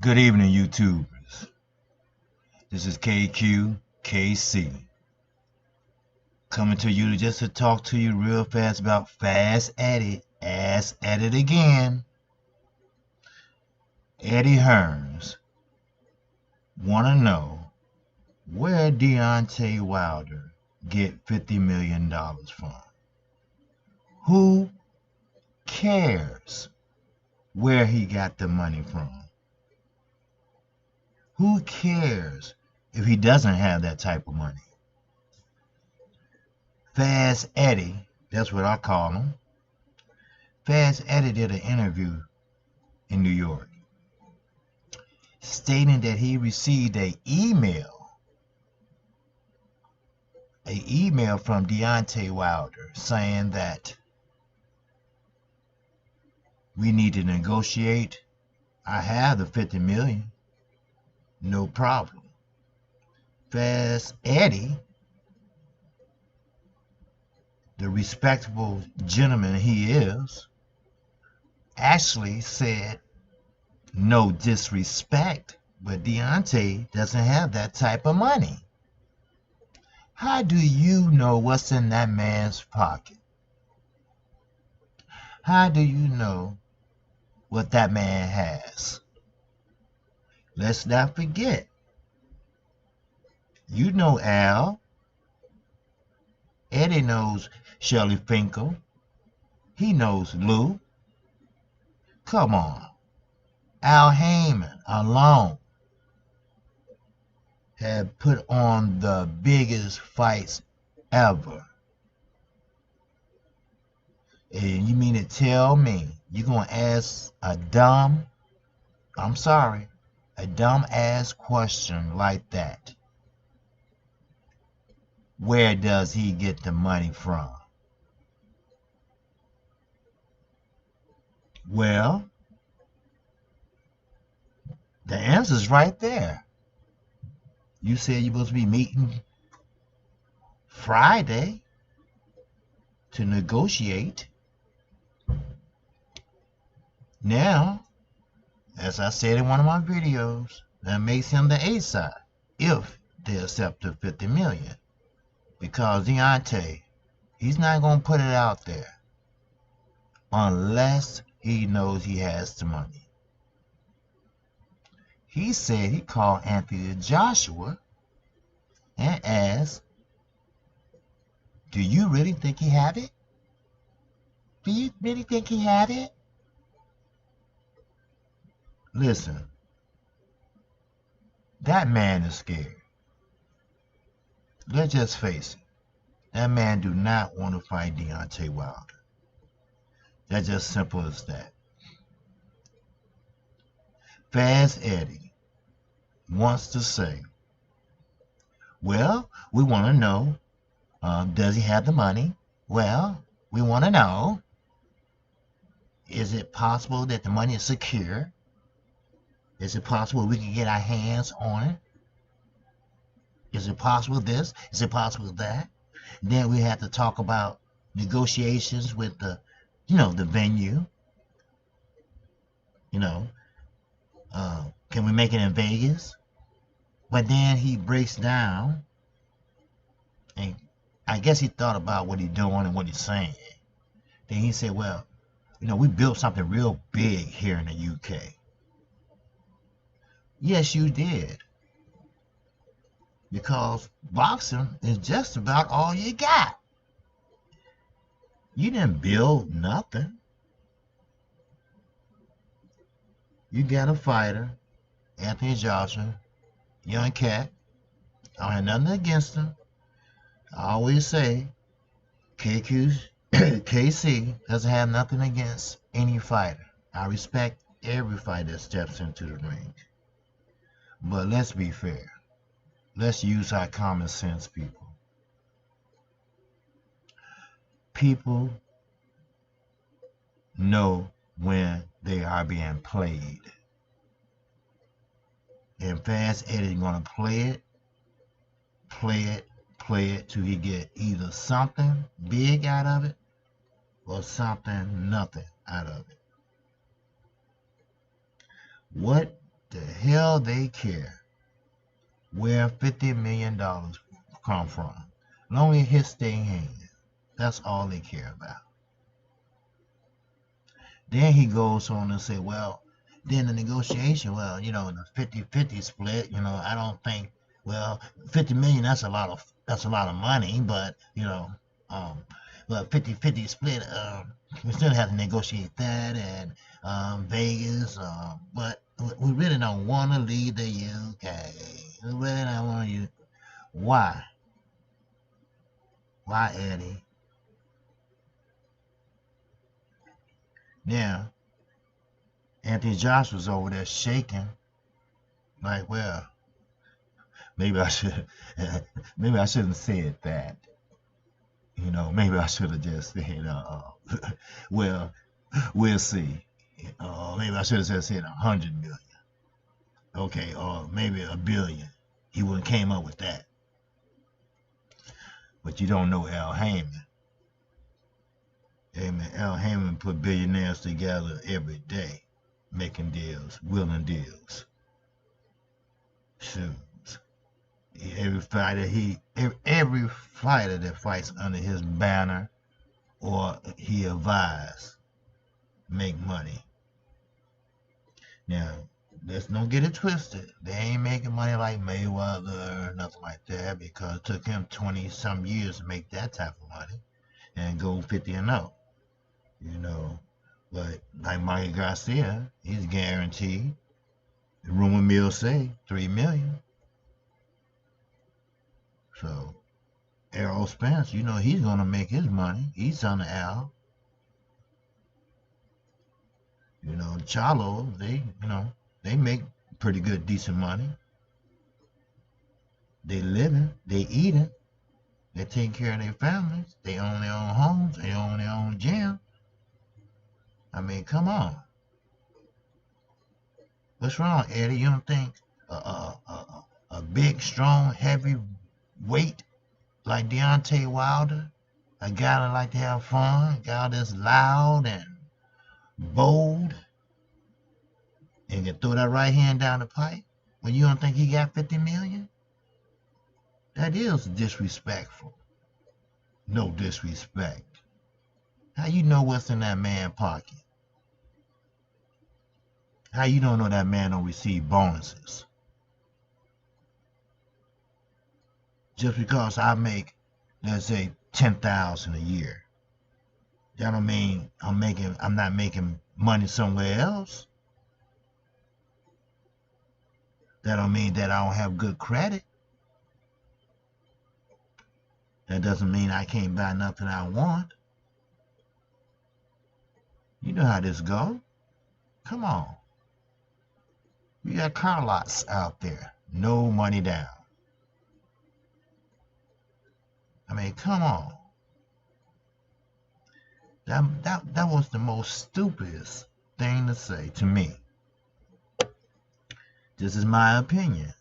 Good evening, YouTubers. This is KQKC coming to you just to talk to you real fast about Fast at It, Ass at It again. Eddie Hearns want to know where Deontay Wilder get $50 million from. Who cares where he got the money from? Who cares if he doesn't have that type of money? Fast Eddie, that's what I call him. Fast Eddie did an interview in New York stating that he received an email from Deontay Wilder saying that we need to negotiate. I have the 50 million, no problem. Fast Eddie, the respectable gentleman he is, actually said, no disrespect, but Deontay doesn't have that type of money. How do you know what's in that man's pocket? How do you know what that man has? Let's not forget. You know Al. Eddie knows Shirley Finkel. He knows Lou. Come on. Al Heyman alone had put on the biggest fights ever. And you mean to tell me you're going to ask a dumb ass question like that? Where does he get the money from? Well, the answer's right there. You said you're supposed to be meeting Friday to negotiate. Now, as I said in one of my videos, that makes him the A side if they accept the 50 million. Because Deontay, he's not going to put it out there unless he knows he has the money. He said he called Anthony Joshua and asked, do you really think he had it? Do you really think he had it? Listen, that man is scared. Let's just face it. That man do not want to fight Deontay Wilder. That's just simple as that. Fast Eddie wants to say, well, we want to know, does he have the money? Well, we want to know, is it possible that the money is secure? Is it possible we can get our hands on it? Is it possible this? Is it possible that? Then we have to talk about negotiations with the venue. Can we make it in Vegas? But then he breaks down, and I guess he thought about what he's doing and what he's saying. Then he said, well, we built something real big here in the UK. Yes, you did. Because boxing is just about all you got. You didn't build nothing. You got a fighter, Anthony Joshua, young cat. I don't have nothing against him. I always say KQKC doesn't have nothing against any fighter. I respect every fighter that steps into the ring. But let's be fair. Let's use our common sense, people. People know when they are being played. And Fast Eddie's gonna play it till he get either something big out of it or something nothing out of it. What the hell they care where $50 million come from. As long as it hits their hand, that's all they care about. Then he goes on to say, well, then the negotiation, well, the 50-50 split, I don't think, well, 50 million, that's a lot of money, but, well, 50-50 split, we still have to negotiate that, and Vegas, but we really don't want to leave the UK. We really don't want you. Why? Why, Eddie? Now, Anthony Josh was over there shaking, like, well, maybe I should, maybe I shouldn't have said that. Maybe I should have just said, well, we'll see. Maybe I should have just said 100 million. Okay, or maybe a billion. He wouldn't came up with that. But you don't know Al Heyman. Al Heyman put billionaires together every day, making deals, willing deals. Shoes. Every fighter that fights under his banner or he advised make money. Now, let's don't get it twisted. They ain't making money like Mayweather or nothing like that, because it took him 20 some years to make that type of money and go 50-0. But like Mikey Garcia, he's guaranteed. The rumor mill say $3 million. So Errol Spence, he's gonna make his money. He's on the Al. Charlo, they make pretty good, decent money. They living, they eating, they taking care of their families. They own their own homes, they own their own gym. I mean, come on. What's wrong, Eddie? You don't think a big, strong, heavy weight like Deontay Wilder, a guy that like to have fun, a guy that's loud and bold, and can throw that right hand down the pipe, when you don't think he got 50 million? That is disrespectful. No disrespect. How you know what's in that man's pocket? How you don't know that man don't receive bonuses? Just because I make, let's say, 10,000 a year, that don't mean I'm not making money somewhere else. That don't mean that I don't have good credit. That doesn't mean I can't buy nothing I want. You know how this go. Come on. We got car lots out there. No money down. I mean, come on. That was the most stupidest thing to say to me. This is my opinion.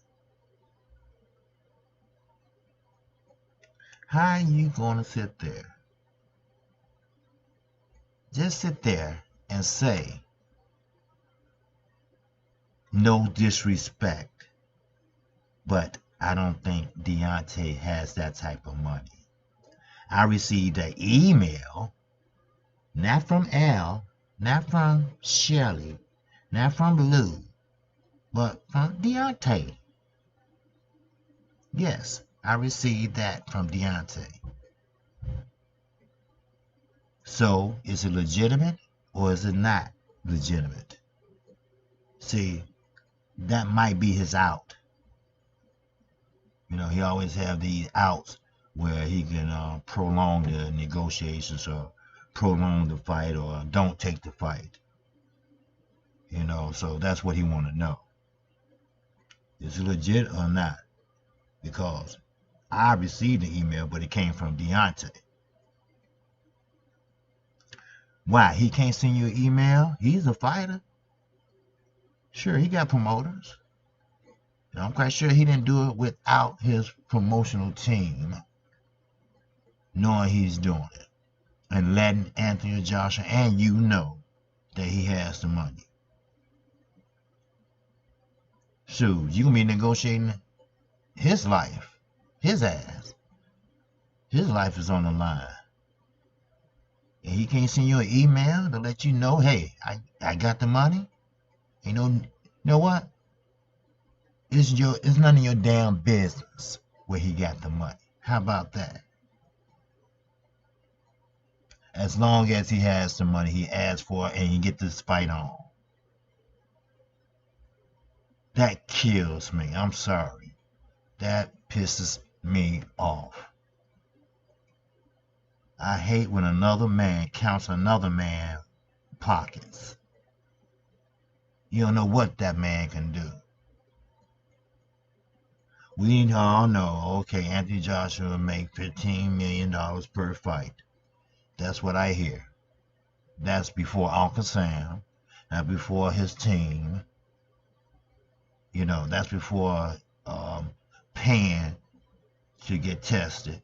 How are you going to sit there? Just sit there and say, no disrespect, but I don't think Deontay has that type of money. I received an email, not from Al, not from Shelley, not from Lou, but from Deontay. Yes, I received that from Deontay. So, is it legitimate or is it not legitimate? See, that might be his out. He always have these outs where he can prolong the negotiations or prolong the fight or don't take the fight. So that's what he want to know. Is it legit or not? Because I received the email, but it came from Deontay. Why? He can't send you an email? He's a fighter. Sure, he got promoters. I'm quite sure he didn't do it without his promotional team knowing he's doing it and letting Anthony Joshua and that he has the money. Shoot, you gonna be negotiating his life, his ass. His life is on the line. And he can't send you an email to let you know, hey, I got the money. You know what? It's none of your damn business where he got the money. How about that? As long as he has the money he asked for and you get this fight on. That kills me. I'm sorry. That pisses me off. I hate when another man counts another man's pockets. You don't know what that man can do. We all know, okay, Anthony Joshua will make $15 million per fight. That's what I hear. That's before Uncle Sam. That's before his team. That's before paying to get tested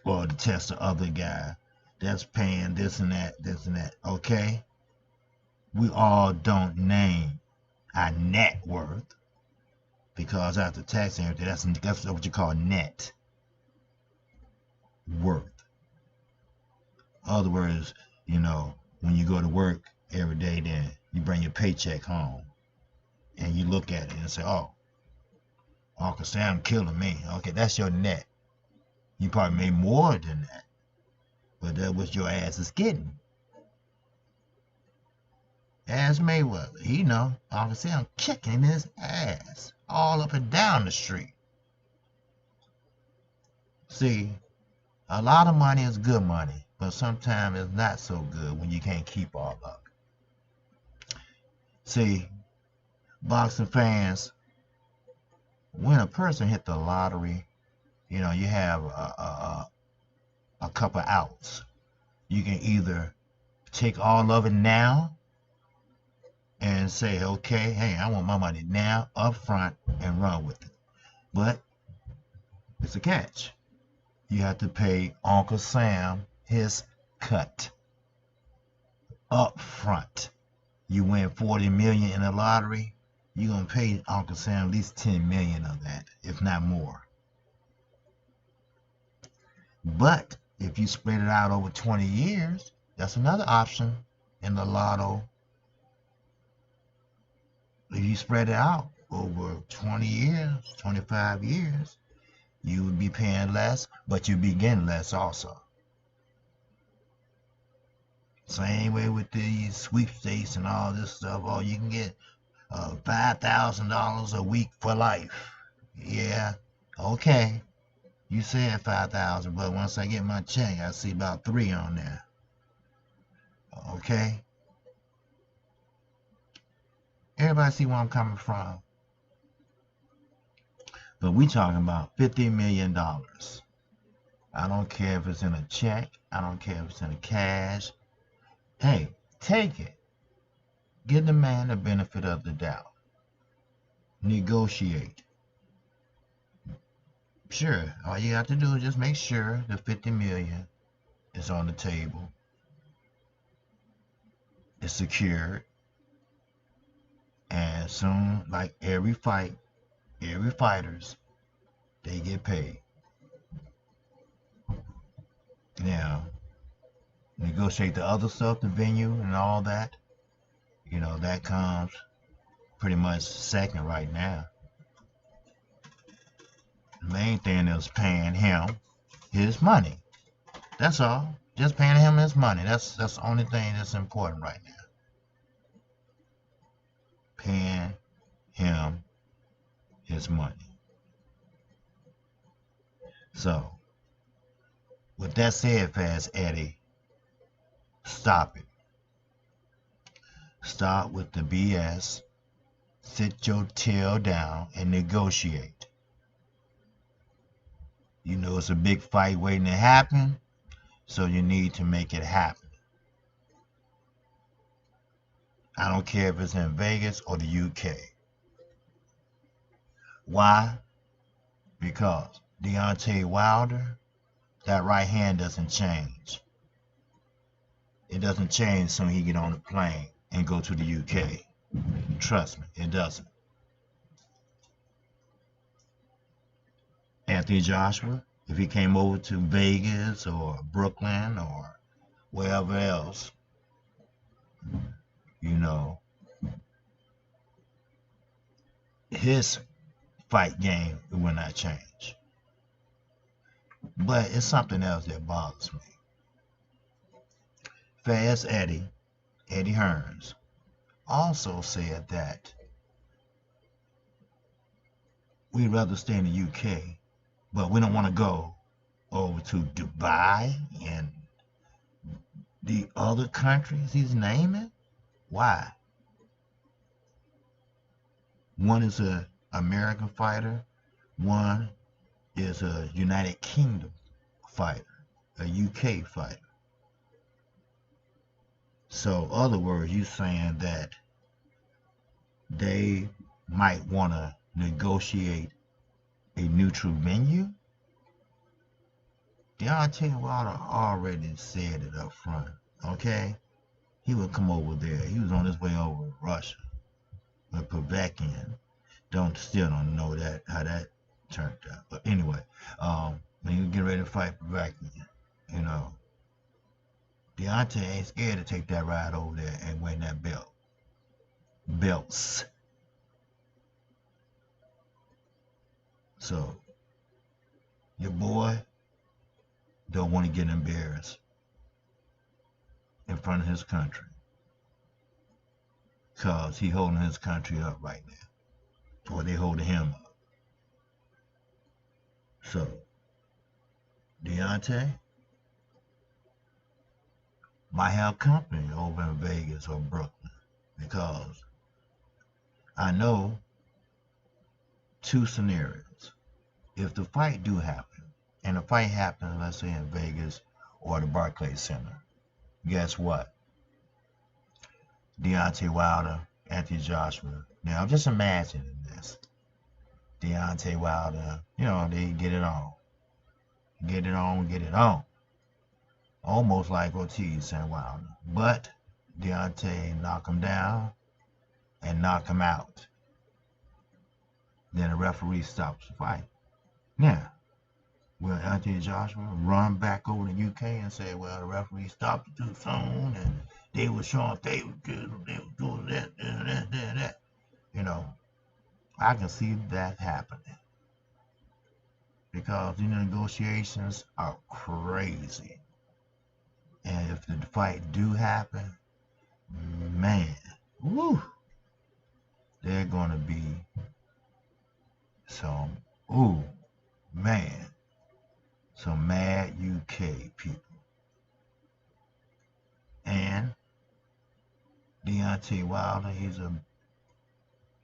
or to test the other guy. That's paying this and that, okay? We all don't name our net worth because after tax and everything, that's what you call net worth. In other words, when you go to work every day, then you bring your paycheck home and you look at it and say, oh, Uncle Sam killing me. Okay, that's your net. You probably made more than that, but that's what your ass is getting. As Mayweather, Uncle Sam kicking his ass all up and down the street. See, a lot of money is good money, but sometimes it's not so good when you can't keep all of it. See, boxing fans, when a person hit the lottery, you have a couple outs. You can either take all of it now and say, okay, hey, I want my money now, up front, and run with it. But it's a catch. You have to pay Uncle Sam his cut up front. You win $40 million in the lottery, you're going to pay Uncle Sam at least $10 million of that, if not more. But if you spread it out over 20 years, that's another option in the lotto. If you spread it out over 20 years, 25 years, you would be paying less, but you'd be getting less also. Same way with these sweepstakes and all this stuff. Oh, you can get $5,000 a week for life. Yeah, okay. You said 5,000, but once I get my check, I see about 3 on there. Okay? Everybody see where I'm coming from. But we talking about $50 million. I don't care if it's in a check. I don't care if it's in a cash. Hey, take it. Give the man the benefit of the doubt. Negotiate. Sure, all you have to do is just make sure the $50 million is on the table. It's secured. And soon, like every fighters, they get paid. Now, negotiate the other stuff, the venue and all that. That comes pretty much second right now. The main thing is paying him his money. That's all. Just paying him his money. That's the only thing that's important right now. Paying him his money. So, with that said, Fast Eddie, stop it. Stop with the BS. Sit your tail down and negotiate. It's a big fight waiting to happen, so you need to make it happen. I don't care if it's in Vegas or the UK. Why? Because Deontay Wilder, that right hand doesn't change. It doesn't change soon he get on the plane and go to the UK. Trust me, it doesn't. Anthony Joshua, if he came over to Vegas or Brooklyn or wherever else, you know, his fight game will not change. But it's something else that bothers me. Fast Eddie Hearns, also said that we'd rather stay in the UK, but we don't want to go over to Dubai and the other countries he's naming. Why? One is a American fighter, one is a United Kingdom fighter, a UK fighter. So, other words, you saying that they might want to negotiate a neutral venue? Deontay Wilder already said it up front, okay? He would come over there. He was on his way over to Russia. But Povetkin still don't know that how that turned out. But anyway, when he was getting ready to fight Povetkin, you know, Deontay ain't scared to take that ride over there and win that belts. So your boy don't want to get embarrassed in front of his country, because he holding his country up right now, or they holding him up. So Deontay might have company over in Vegas or Brooklyn, because I know two scenarios. If the fight do happen, and the fight happens, let's say in Vegas or the Barclays Center, guess what? Deontay Wilder, Anthony Joshua. Now I'm just imagining this. Deontay Wilder, you know, they get it on. Get it on, get it on. Almost like Ortiz and Wilder. But Deontay knock him down and knock him out. Then the referee stops the fight. Now, will Anthony Joshua run back over to the UK and say, well, the referee stopped it too soon and they were showing they were doing that. You know, I can see that happening. Because the negotiations are crazy. And if the fight do happen, man, woo, they're going to be some, man, some mad UK people. And Deontay Wilder,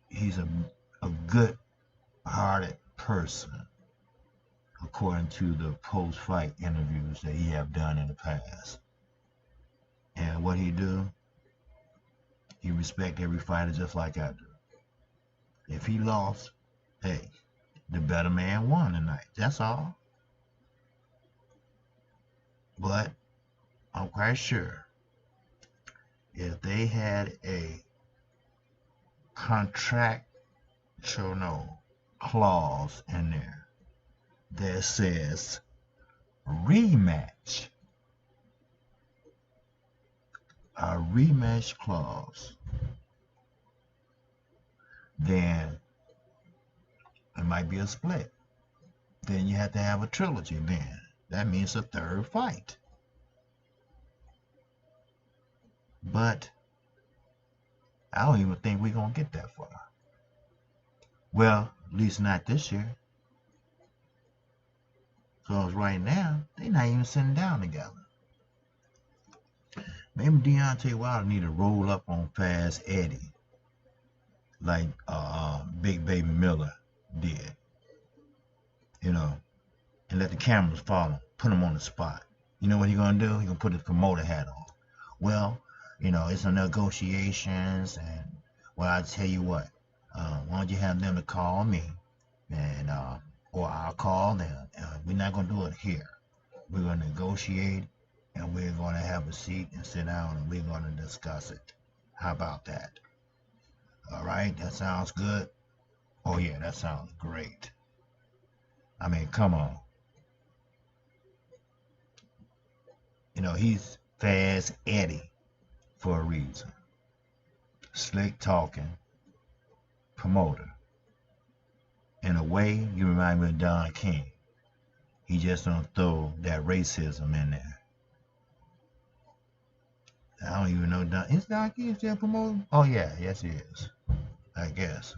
he's a good-hearted person, according to the post-fight interviews that he have done in the past. And what he do, he respect every fighter just like I do. If he lost, hey, the better man won tonight. That's all. But I'm quite sure if they had a contractual clause in there that says rematch, a rematch clause, then it might be a split. Then you have to have a trilogy then. That means a third fight. But I don't even think we're going to get that far. Well, at least not this year. Because right now, they're not even sitting down together. Maybe Deontay Wilder need to roll up on Fast Eddie like Big Baby Miller did. You know, and let the cameras follow, put him on the spot. You know what he's going to do? He's going to put his promoter hat on. Well, you know, it's a negotiations, and, well, I tell you what, why don't you have them to call me, and or I'll call them. We're not going to do it here. We're going to negotiate, and we're going to have a seat and sit down, and we're going to discuss it. How about that? All right, that sounds good? Oh, yeah, that sounds great. I mean, come on. You know, he's Fast Eddie for a reason. Slick talking, promoter. In a way, you remind me of Don King. He just don't throw that racism in there. I don't even know Don. Is Don King still promoting? Oh yeah, yes he is. I guess.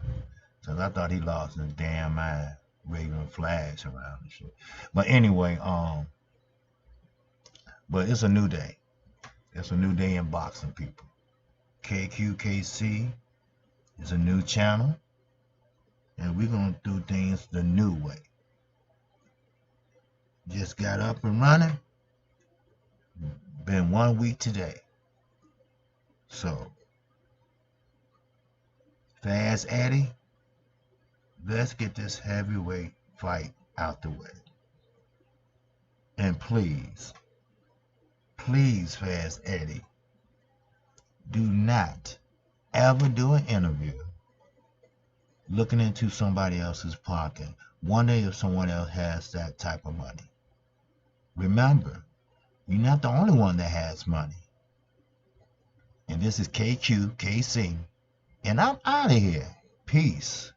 Cause I thought he lost his damn mind waving flags around and shit. But anyway, but it's a new day. It's a new day in boxing, people. KQKC is a new channel, and we're gonna do things the new way. Just got up and running. Been 1 week today. So, Fast Eddie, let's get this heavyweight fight out the way. And please, please, Fast Eddie, do not ever do an interview looking into somebody else's pocket, wondering if someone else has that type of money. Remember, you're not the only one that has money. And this is KQKC, and I'm out of here. Peace.